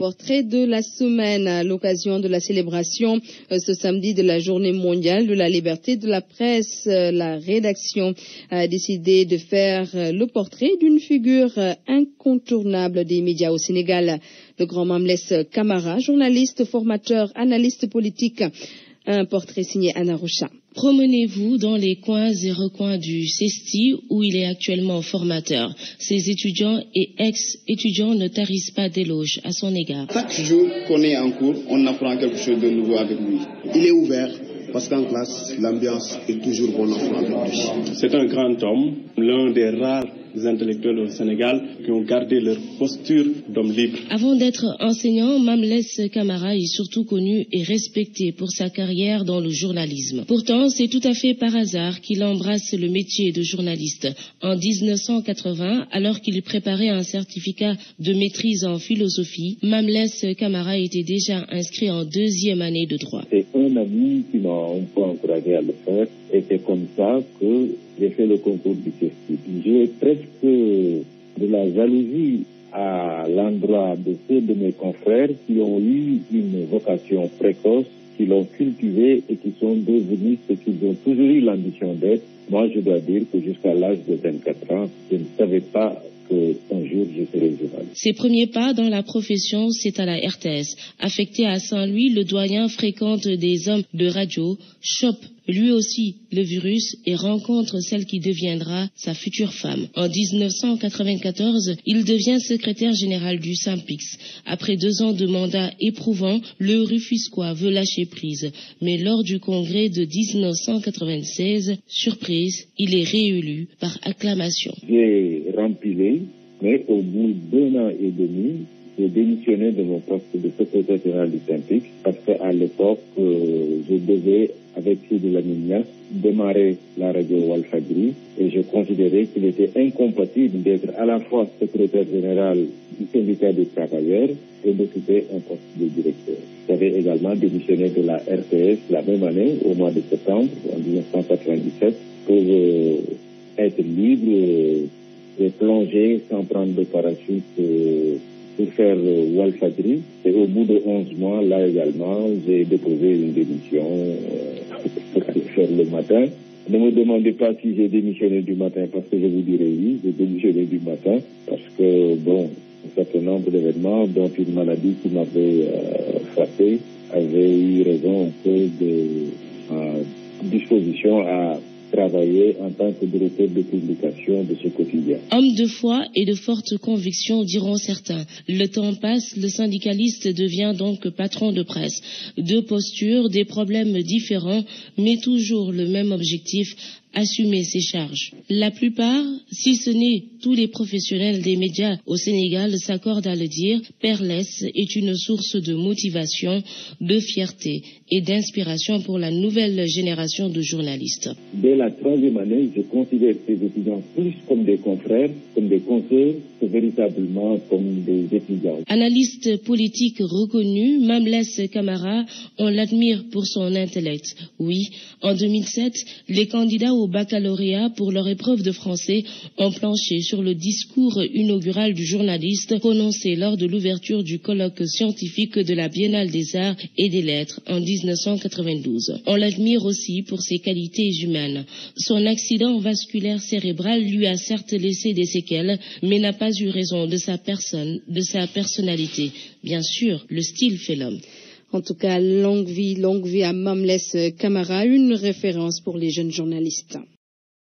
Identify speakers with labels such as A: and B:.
A: portrait de la semaine à l'occasion de la célébration ce samedi de la Journée mondiale de la liberté de la presse. La rédaction a décidé de faire le portrait d'une figure incontournable des médias au Sénégal. Le grand Mamlès Camara, journaliste, formateur, analyste politique. Un portrait signé Anna Rocha.
B: Promenez-vous dans les coins et recoins du CESTI où il est actuellement formateur. Ses étudiants et ex-étudiants ne tarissent pas d'éloges à son égard.
C: Chaque jour qu'on est en cours, on apprend quelque chose de nouveau avec lui. Il est ouvert parce qu'en classe, l'ambiance est toujours bonne avec lui.
D: C'est un grand homme, l'un des rares intellectuels au Sénégal qui ont gardé leur posture d'homme libre.
B: Avant d'être enseignant, Mamlès Camara est surtout connu et respecté pour sa carrière dans le journalisme. Pourtant, c'est tout à fait par hasard qu'il embrasse le métier de journaliste. En 1980, alors qu'il préparait un certificat de maîtrise en philosophie, Mamlès Camara était déjà inscrit en 2e année de droit.
E: C'est un ami qui m'a un peu encouragé à le faire et c'est comme ça que j'ai fait le concours du CESTI. J'ai presque de la jalousie à l'endroit de ceux de mes confrères qui ont eu une vocation précoce, qui l'ont cultivée et qui sont devenus ce qu'ils ont toujours eu l'ambition d'être. Moi, je dois dire que jusqu'à l'âge de 24 ans, je ne savais pas qu'un jour je serais journaliste.
B: Ses premiers pas dans la profession, c'est à la RTS. Affecté à Saint-Louis, le doyen fréquente des hommes de radio, chope lui aussi le virus et rencontre celle qui deviendra sa future femme. En 1994, il devient secrétaire général du SYNPICS. Après 2 ans de mandat éprouvant, le Rufisquois veut lâcher prise. Mais lors du congrès de 1996, surprise, il est réélu par acclamation.
E: J'ai rempilé, mais au bout d'1 an et demi, j'ai démissionné de mon poste de secrétaire général du SYNPICS parce qu'à l'époque, je devais, avec Sidi Lamine Niasse, démarrer la radio Walfadjri et je considérais qu'il était incompatible d'être à la fois secrétaire général du syndicat des travailleurs et d'occuper un poste de directeur. J'avais également démissionné de la RTS la même année, au mois de septembre, en 1997, pour être libre et plonger sans prendre de parachute pour faire Walfadjri. Et au bout de 11 mois, là également, j'ai déposé une démission pour aller faire le matin. Ne me demandez pas si j'ai démissionné du matin, parce que je vous dirai oui, j'ai démissionné du matin, parce que, bon, un certain nombre d'événements, dont une maladie qui m'avait frappé, avait eu raison un peu de disposition à travailler en tant que directeur de publication de ce quotidien.
B: Homme de foi et de fortes convictions, diront certains. Le temps passe, le syndicaliste devient donc patron de presse. 2 postures, des problèmes différents, mais toujours le même objectif, assumer ses charges. La plupart, si ce n'est tous les professionnels des médias au Sénégal s'accordent à le dire, Perlès est une source de motivation, de fierté et d'inspiration pour la nouvelle génération de journalistes.
E: Dès la 3e année, je considère ces étudiants plus comme des confrères, comme des consoeurs, que véritablement comme des étudiants.
B: Analyste politique reconnu, Mamlès Camara, on l'admire pour son intellect. Oui, en 2007, les candidats au baccalauréat pour leur épreuve de français ont planché sur le discours inaugural du journaliste prononcé lors de l'ouverture du colloque scientifique de la Biennale des Arts et des Lettres en 1992. On l'admire aussi pour ses qualités humaines. Son accident vasculaire cérébral lui a certes laissé des séquelles, mais n'a pas eu raison de sa personne, de sa personnalité. Bien sûr, le style fait l'homme.
A: En tout cas, longue vie à Mamlès Camara, une référence pour les jeunes journalistes.